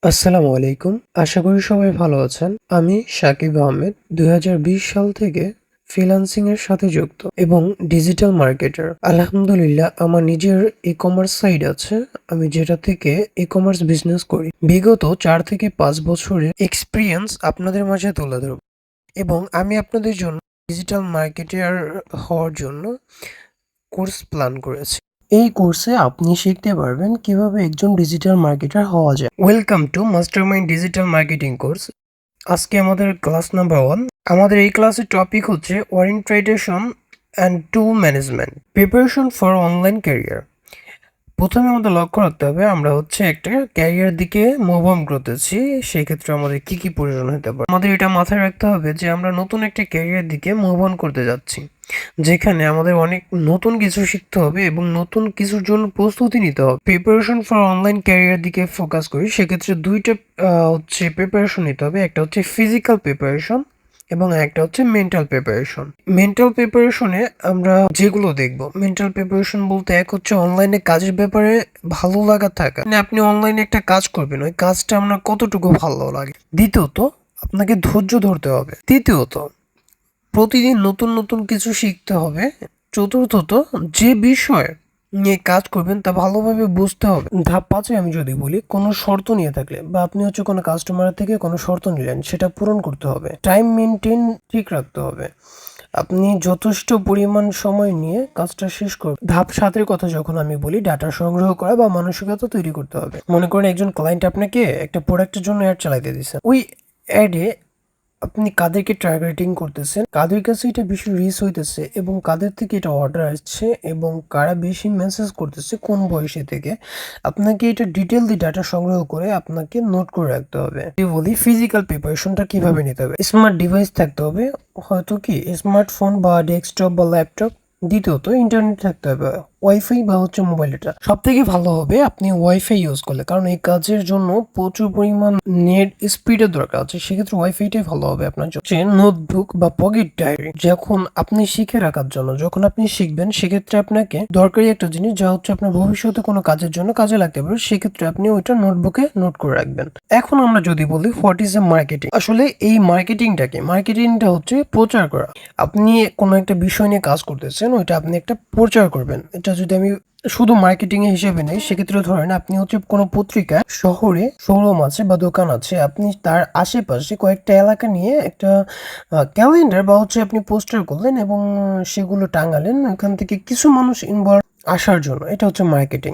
আসসালামু আলাইকুম। আশা করি সবাই ভালো আছেন। আমি শাকিব আহমেদ ২০২০ সাল থেকে ফ্রিল্যান্সিং এর সাথে যুক্ত এবং ডিজিটাল মার্কেটার। আলহামদুলিল্লাহ আমার নিজের ই-কমার্স সাইট আছে। আমি যেটা থেকে ই-কমার্স বিজনেস করি। বিগত ৪ থেকে ৫ বছরের এক্সপেরিয়েন্স আপনাদের মাঝে তুলে ধরব এবং আমি আপনাদের জন্য ডিজিটাল মার্কেটার হওয়ার জন্য কোর্স প্ল্যান করেছি। এই কোর্সে আপনি শিখতে পারবেন কিভাবে একজন ডিজিটাল মার্কেটার হওয়া যায়। Welcome to mastermind digital marketing course. আজকে আমাদের ক্লাস নাম্বার 1। আমাদের এই ক্লাসের টপিক হচ্ছে orientation and tool management, preparation for online career. প্রথমে আমাদের লক্ষ্য রাখতে হবে আমরা হচ্ছে একটা ক্যারিয়ার দিকে মুভ অন করতেছি, সেই ক্ষেত্রে আমাদের কি কি প্রয়োজন হতে পারে। আমাদের এটা মাথায় রাখতে হবে যে আমরা নতুন একটা ক্যারিয়ার দিকে মুভ অন করতে যাচ্ছি, যেখানে আমাদের অনেক নতুন কিছু শিখতে হবে এবং নতুন কিছুর জন্য প্রস্তুতি নিতে হবে। প্রিপারেশন ফর অনলাইন ক্যারিয়ার দিকে ফোকাস করি, সেক্ষেত্রে দুইটা হচ্ছে প্রিপারেশন নিতে হবে। একটা হচ্ছে ফিজিক্যাল প্রিপারেশন এবং একটা হচ্ছে মেন্টাল প্রিপারেশন। মেন্টাল প্রিপারেশনে আমরা যেগুলো দেখব, মেন্টাল প্রিপারেশন বলতে এক হচ্ছে অনলাইনে কাজের ব্যাপারে ভালো লাগা থাকা, মানে আপনি অনলাইনে একটা কাজ করবেন, ওই কাজটা আপনার কতটুকু ভালো লাগে। দ্বিতীয়ত আপনাকে ধৈর্য ধরতে হবে। তৃতীয়ত প্রতিদিন নতুন নতুন কিছু শিখতে হবে। চতুর্থত যে বিষয় নিয়ে কাজ করবেন তা ভালোভাবে বুঝতে হবে। ধাপ ৫ আমি যদি বলি, কোনো শর্ত নিয়ে থাকলে বা আপনি হচ্ছে কোনো কাস্টমার থেকে কোনো শর্ত নিলেন, সেটা পূরণ করতে হবে। টাইম মেনটেন ঠিক রাখতে হবে। আপনি যথেষ্ট পরিমাণ সময় নিয়ে কাজটা শেষ করবেন। ধাপ ৭ কথা যখন আমি বলি, ডাটা সংগ্রহ করা বা মানসিকতা তৈরি করতে হবে। মনে করেন একজন ক্লায়েন্ট আপনাকে একটা প্রোডাক্টের জন্য অ্যাড চালাইতে দিচ্ছে। ওই অ্যাডে আপনি কাদেরকে টার্গেটিং করতেছেন, কাদের কাছে এটা বেশি রিচ হইতেছে এবং কাদের থেকে এটা অর্ডার আসছে এবং কারা বেশি মেসেজ করতেছে কোন বয়সী থেকে, আপনাকে এটা ডিটেইললি ডাটা সংগ্রহ করে আপনাকে নোট করে রাখতে হবে। বলি ফিজিক্যাল প্রিপারেশনটা কিভাবে নিতে হবে। স্মার্ট ডিভাইস থাকতে হবে, হয়তো কি স্মার্টফোন বা ডেস্কটপ বা ল্যাপটপ। দ্বিতীয়ত ইন্টারনেট থাকতে হবে, ওয়াইফাই বা হচ্ছে মোবাইল ডাটা। সব থেকে ভালো হবে আপনি ওয়াইফাই ইউজ করলে, কারণ এই কাজের জন্য প্রচুর পরিমাণ নেট স্পিডের দরকার আছে, সেক্ষেত্রে ওয়াইফাইটাই ভালো হবে আপনার জন্য। নোটবুক বা পকেট ডায়েরি, যখন আপনি শিখে রাখার জন্য, যখন আপনি শিখবেন, সেক্ষেত্রে আপনাকে দরকারি একটা জিনিস যা হচ্ছে আপনার ভবিষ্যতে কোনো কাজের জন্য কাজে লাগতে পারে, সেক্ষেত্রে আপনি ওইটা নোটবুকে নোট করে রাখবেন। এখন আমরা যদি বলি হোয়াট ইজ এ মার্কেটিং, আসলে এই মার্কেটিংটা কি? মার্কেটিংটা হচ্ছে প্রচার করা। আপনি কোনো একটা বিষয় নিয়ে কাজ করতেছেন, ওইটা আপনি একটা প্রচার করবেন। এটা যদি আমি শুধু মার্কেটিং এর হিসেবে নেই, সেক্ষেত্রে ধরেন আপনি হচ্ছে কোনো পত্রিকা, শহরে শোরুম আছে বা দোকান আছে, আপনি তার আশেপাশে কয়েকটা এলাকা নিয়ে একটা ক্যালেন্ডার বা হচ্ছে আপনি পোস্টার করলেন এবং সেগুলো টাঙালেন, ওখান থেকে কিছু মানুষ ইনভলভ আসার জন্য। এটা হচ্ছে মার্কেটিং।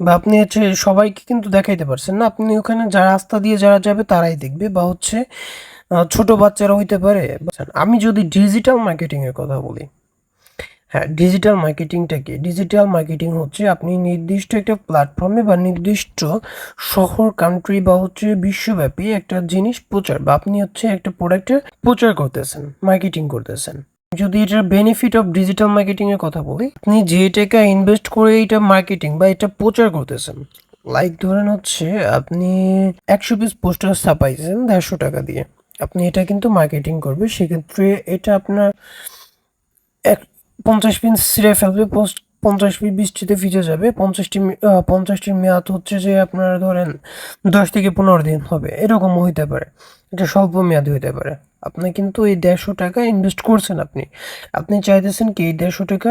বা আপনি হচ্ছে সবাইকে কিন্তু দেখাইতে পারছেন না, আপনি ওখানে যারা রাস্তা দিয়ে যারা যাবে তারাই দেখবে, বা হচ্ছে ছোট বাচ্চারা হইতে পারে। আমি যদি ডিজিটাল মার্কেটিং এর কথা বলি, হ্যাঁ, ডিজিটাল মার্কেটিংটা কি? ডিজিটাল মার্কেটিং হচ্ছে আপনি নির্দিষ্ট একটা প্ল্যাটফর্মে বা নির্দিষ্ট শহর, কান্ট্রি বা হচ্ছে বিশ্বব্যাপী একটা জিনিস প্রচার, বা আপনি হচ্ছে একটা প্রোডাক্টের প্রচার করতেছেন, মার্কেটিং করতেছেন। যদি এটার বেনিফিট অফ ডিজিটাল মার্কেটিং এর কথা বলি, আপনি যে টাকা ইনভেস্ট করে এটা মার্কেটিং বা এটা প্রচার করতেছেন, লাইক ধরেন হচ্ছে আপনি ১০০ পিস পোস্টার ছাপাইছেন ১৫০ টাকা দিয়ে, আপনি এটা কিন্তু মার্কেটিং করবে, সেক্ষেত্রে এটা আপনার এক ৫০ পিস ছিঁড়ে ফেলবে, ৫০ পিস বৃষ্টিতে ভিজে যাবে। ৫০টির মেয়াদ হচ্ছে যে আপনার ধরেন ১০ থেকে ১৫ দিন হবে, এরকমও হইতে পারে। এটা স্বল্প মেয়াদি হইতে পারে। আপনি কিন্তু এই ১৫০ টাকা ইনভেস্ট করছেন, আপনি চাইতেছেন কি এই ১৫০ টাকা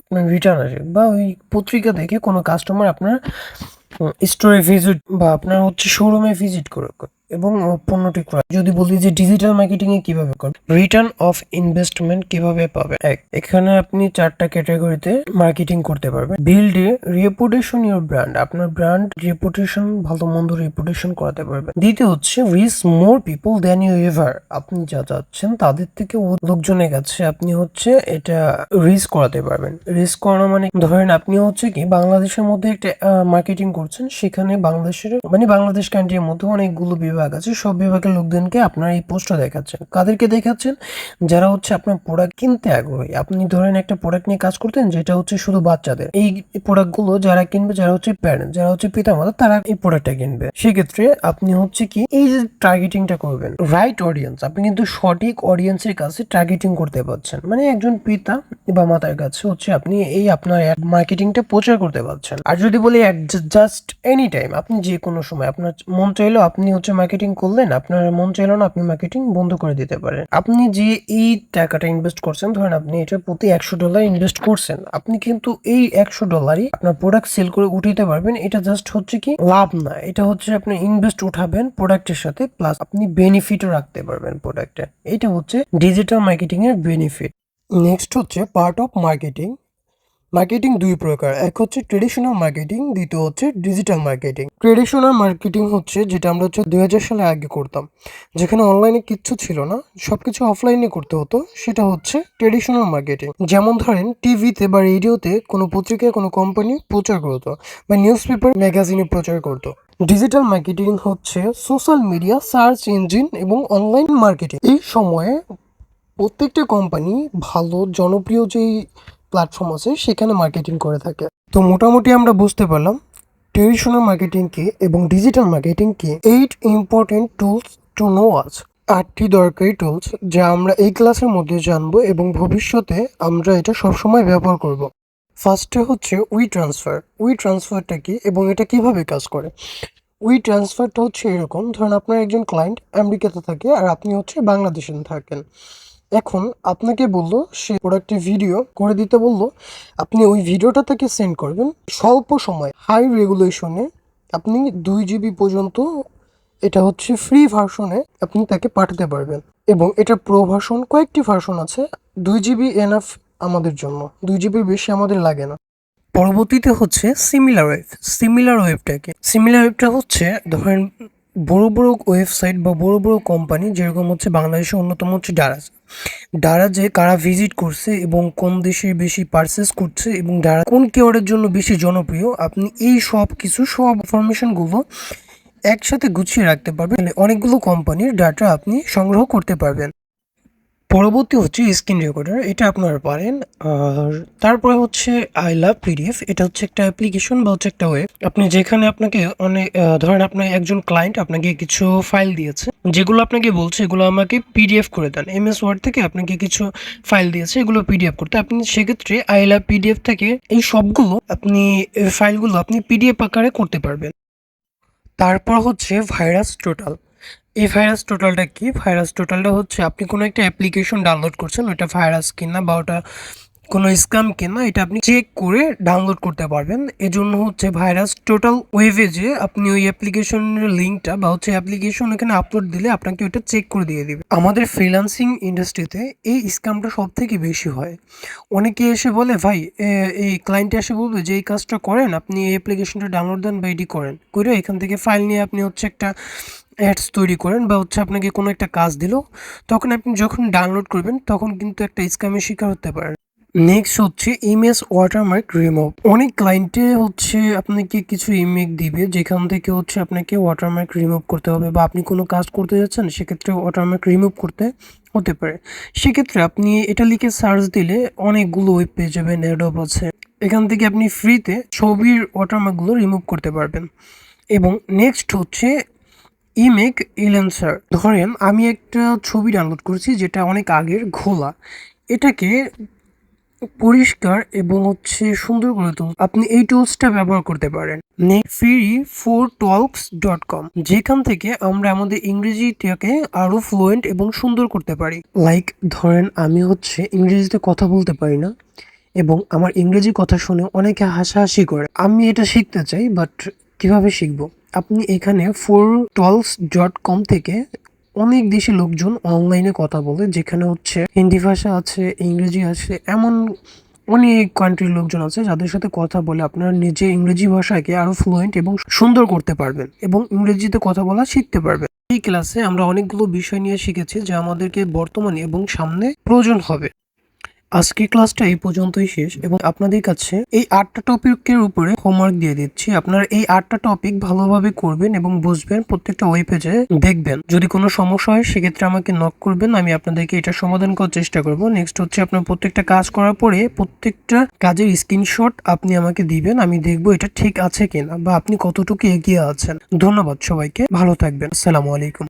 আপনার রিটার্ন আসে, বা ওই পত্রিকা দেখে কোনো কাস্টমার আপনার স্টোরে ভিজিট বা আপনার হচ্ছে শোরুমে ভিজিট করে এবং পণ্যটি ক্রয়। যদি বলি যে ডিজিটাল মার্কেটিং এ কিভাবে করবে, রিটার্ন অফ ইনভেস্টমেন্ট কিভাবে পাবে। এখানে আপনি ৪টা ক্যাটাগরিতে মার্কেটিং করতে পারবেন। Build a reputation your brand, আপনার ব্র্যান্ড রেপুটেশন, ভালো মন্দ রেপুটেশন করাতে পারবেন। দ্বিতীয় হচ্ছে reach more people than you ever, আপনি যা চাচ্ছেন তাদের থেকে লোকজনের কাছে আপনি হচ্ছে এটা রিচ করাতে পারবেন। রিচ করানো মানে ধরেন আপনি হচ্ছে কি বাংলাদেশের মধ্যে একটা মার্কেটিং করছেন, সেখানে বাংলাদেশের মানে বাংলাদেশ কান্ট্রির মধ্যে অনেকগুলো বিভাগ বিভাগ আছে সব বিভাগের লোকজনকে আপনার এই পোস্টটা দেখাচ্ছেন। কাদেরকে দেখাচ্ছেন? যারা হচ্ছে আপনার প্রোডাক্ট কিনতে আগ্রহী। আপনি ধরেন একটা প্রোডাক্ট নিয়ে কাজ করতেন যেটা হচ্ছে শুধু বাচ্চাদের, এই প্রোডাক্টগুলো যারা কিনবে, যারা হচ্ছে প্যারেন্ট, যারা হচ্ছে পিতামাতা, তারা এই প্রোডাক্টটা কিনবে। সেক্ষেত্রে আপনি হচ্ছে কি এই যে টার্গেটিংটা করবেন, রাইট অডিয়েন্স, আপনি কিন্তু সঠিক অডিয়েন্সের কাছে টার্গেটিং করতে পারছেন। মানে একজন পিতা বা মাতার কাছে হচ্ছে আপনি এই আপনার মার্কেটিংটা প্রচার করতে পারছেন। আর যদি বলি জাস্ট এনি টাইম, আপনি যে কোনো সময় আপনার মন চাইলো আপনি হচ্ছে মার্কেটিং করলেন, আপনার মন চাইলো না আপনি মার্কেটিং বন্ধ করে দিতে পারেন। আপনি যে এই টাকাটা ইনভেস্ট করছেন, ধরেন আপনি এটা প্রতি $100 ইনভেস্ট করছেন, আপনি কিন্তু এই $100 আপনার প্রোডাক্ট সেল করে উঠাইতে পারবেন। এটা জাস্ট হচ্ছে কি লাভ না, এটা হচ্ছে আপনি ইনভেস্ট উঠাবেন প্রোডাক্টের সাথে, প্লাস আপনি বেনিফিটও রাখতে পারবেন প্রোডাক্টে। এটা হচ্ছে ডিজিটাল মার্কেটিং এর বেনিফিট। নেক্সট হচ্ছে পার্ট অফ মার্কেটিং। মার্কেটিং দুই প্রকার, এক হচ্ছে ট্রেডিশনাল মার্কেটিং, দ্বিতীয় হচ্ছে ডিজিটাল মার্কেটিং। ট্রেডিশনাল মার্কেটিং হচ্ছে যেটা আমরা হচ্ছে 2000 সালে আগে করতাম, যেখানে অনলাইনে কিচ্ছু ছিল না, সবকিছু অফলাইনে করতে হতো, সেটা হচ্ছে ট্রেডিশনাল মার্কেটিং। যেমন ধরেন টিভিতে বা রেডিওতে কোনো পত্রিকায় কোনো কোম্পানি প্রচার করতো, বা নিউজ পেপার ম্যাগাজিনে প্রচার করতো। ডিজিটাল মার্কেটিং হচ্ছে সোশ্যাল মিডিয়া, সার্চ ইঞ্জিন এবং অনলাইন মার্কেটিং। এই সময়ে প্রত্যেকটা কোম্পানি ভালো জনপ্রিয় যেই প্ল্যাটফর্ম আছে সেখানে মার্কেটিং করে থাকে। তো মোটামুটি আমরা বুঝতে পারলাম ট্রেডিশনাল মার্কেটিং কি এবং ডিজিটাল মার্কেটিং কি। 8 ইম্পর্টেন্ট টুলস টু নো আজ, 8টি দরকারি টুলস যা আমরা এই ক্লাসের মধ্যে জানবো এবং ভবিষ্যতে আমরা এটা সবসময় ব্যবহার করব। ফার্স্টে হচ্ছে উই ট্রান্সফার। উই ট্রান্সফারটা কি এবং এটা কিভাবে কাজ করে? উই ট্রান্সফারটা হচ্ছে এরকম, ধরুন আপনার একজন ক্লায়েন্ট আমেরিকাতে থাকে আর আপনি হচ্ছে বাংলাদেশে থাকেন। এখন আপনাকে বললো সে প্রোডাক্টের ভিডিও করে দিতে বললো, আপনি ওই ভিডিওটা তাকে সেন্ড করবেন স্বল্প সময়, হাই রেগুলেশনে। আপনি 2 GB পর্যন্ত, এটা হচ্ছে ফ্রি ভার্সনে আপনি তাকে পাঠাতে পারবেন। এবং এটা প্রো ভার্সন, কয়েকটি ভার্সন আছে। 2 GB এনাফ আমাদের জন্য, 2 GB বেশি আমাদের লাগে না। পরবর্তীতে হচ্ছে সিমিলার ওয়েভ। সিমিলার ওয়েভটাকে, সিমিলার ওয়েভটা হচ্ছে ধরেন বড় বড় ওয়েবসাইট বা বড় বড় কোম্পানি, যেরকম হচ্ছে বাংলাদেশের অন্যতম হচ্ছে ডারাজ। ডারাজে কারা ভিজিট করছে এবং কোন দেশে বেশি পারচেস করছে এবং ডারা কোন কেওয়ার্ডের জন্য বেশি জনপ্রিয়, আপনি এই সব কিছু সব ইনফরমেশনগুলো একসাথে গুছিয়ে রাখতে পারবেন। অনেকগুলো কোম্পানির ডাটা আপনি সংগ্রহ করতে পারবেন। পরবর্তী হচ্ছে স্ক্রিন রেকর্ডার, এটা আপনারা পারেন। আর তারপরে হচ্ছে আই লাভ পিডিএফ, এটা হচ্ছে একটা অ্যাপ্লিকেশন বা হচ্ছে একটা ওয়েব, আপনি যেখানে আপনাকে অনেক ধরেন আপনার একজন ক্লায়েন্ট আপনাকে কিছু ফাইল দিয়েছে, যেগুলো আপনাকে বলছে এগুলো আমাকে পিডিএফ করে দেন। এমএস ওয়ার্ড থেকে আপনাকে কিছু ফাইল দিয়েছে, এগুলো পিডিএফ করতে, আপনি সেক্ষেত্রে আই লাভ পিডিএফ থেকে এই সবগুলো আপনি ফাইলগুলো আপনি পিডিএফ আকারে করতে পারবেন। তারপর হচ্ছে ভাইরাস টোটাল। এই ভাইরাস টোটালটা কি? ভাইরাস টোটালটা হচ্ছে আপনি কোনো একটা অ্যাপ্লিকেশন ডাউনলোড করছেন, ওটা ভাইরাস কিনা বা ওটা কোনো স্ক্যাম কিনা, এটা আপনি চেক করে ডাউনলোড করতে পারবেন। এজন্য হচ্ছে ভাইরাস টোটাল ওয়েবে যে আপনি ওই অ্যাপ্লিকেশনের লিঙ্কটা বা হচ্ছে অ্যাপ্লিকেশন এখানে আপলোড দিলে আপনাকে ওটা চেক করে দিয়ে দিবে। আমাদের ফ্রিল্যান্সিং ইন্ডাস্ট্রিতে এই স্ক্যামটা সব থেকে বেশি হয়। অনেকে এসে বলে ভাই, এই ক্লায়েন্টে এসে বলবে যে এই কাজটা করেন, আপনি এই অ্যাপ্লিকেশনটা ডাউনলোড দেন বা এডি করেন, করে এখান থেকে ফাইল নিয়ে আপনি হচ্ছে একটা অ্যাডস তৈরি করেন বা হচ্ছে আপনাকে কোনো একটা কাজ দিল, তখন আপনি যখন ডাউনলোড করবেন তখন কিন্তু একটা স্ক্যামের শিকার হতে পারেন। নেক্সট হচ্ছে ইমেজ ওয়াটারমার্ক রিমুভ। অনেক ক্লায়েন্টে হচ্ছে আপনাকে কিছু ইমেজ দিবে যেখান থেকে হচ্ছে আপনাকে ওয়াটারমার্ক রিমুভ করতে হবে, বা আপনি কোনো কাজ করতে যাচ্ছেন সেক্ষেত্রে ওয়াটারমার্ক রিমুভ করতে হতে পারে। সেক্ষেত্রে আপনি এটা লিখে সার্চ দিলে অনেকগুলো ওয়েব পেয়ে যাবেন, অ্যাডব আছে, এখান থেকে আপনি ফ্রিতে ছবির ওয়াটারমার্কগুলো রিমুভ করতে পারবেন। এবং নেক্সট হচ্ছে ইমেক ইলেন্সার। ধরেন আমি একটা ছবি ডাউনলোড করেছি যেটা অনেক আগের ঘোলা, এটাকে পরিষ্কার এবং হচ্ছে সুন্দর করে তুলতে আপনি এই টুলসটা ব্যবহার করতে পারেন। free4talks.com, যেখান থেকে আমরা আমাদের ইংরেজিটাকে আরো ফ্লুয়েন্ট এবং সুন্দর করতে পারি। লাইক ধরেন আমি হচ্ছে ইংরেজিতে কথা বলতে পারি না এবং আমার ইংরেজি কথা শুনে অনেকে হাসাহাসি করে, আমি এটা শিখতে চাই, বাট কিভাবে শিখবো? আপনি এখানে 4talks.com থেকে অনেক দেশি লোকজন অনলাইনে কথা বলে, যেখানে হচ্ছে হিন্দি ভাষা আছে, ইংরেজি আছে, এমন অনেক কান্ট্রির লোকজন আছে যাদের সাথে কথা বলে আপনারা নিজে ইংরেজি ভাষাকে আরো ফ্লুয়েন্ট এবং সুন্দর করতে পারবেন এবং ইংরেজিতে কথা বলা শিখতে পারবেন। এই ক্লাসে আমরা অনেকগুলো বিষয় নিয়ে শিখেছি যা আমাদেরকে বর্তমানে এবং সামনে প্রয়োজন হবে। আজকের ক্লাসটা এই পর্যন্তই শেষ এবং আপনাদের কাছে এই 8টা টপিকের উপরে হোমওয়ার্ক দিয়ে দিচ্ছি। আপনারা এই 8টা টপিক ভালোভাবে করবেন এবং বুঝবেন, প্রত্যেকটা ওয়েব পেজে দেখবেন। যদি কোনো সমস্যা হয় সেক্ষেত্রে আমাকে নক করবেন, আমি আপনাদেরকে এটা সমাধান করার চেষ্টা করব। নেক্সট হচ্ছে আপনার প্রত্যেকটা কাজ করার পরে প্রত্যেকটা কাজের স্ক্রিনশট আপনি আমাকে দিবেন, আমি দেখব এটা ঠিক আছে কিনা বা আপনি কতটুকু এগিয়ে আছেন। ধন্যবাদ সবাইকে, ভালো থাকবেন। আসসালামু আলাইকুম।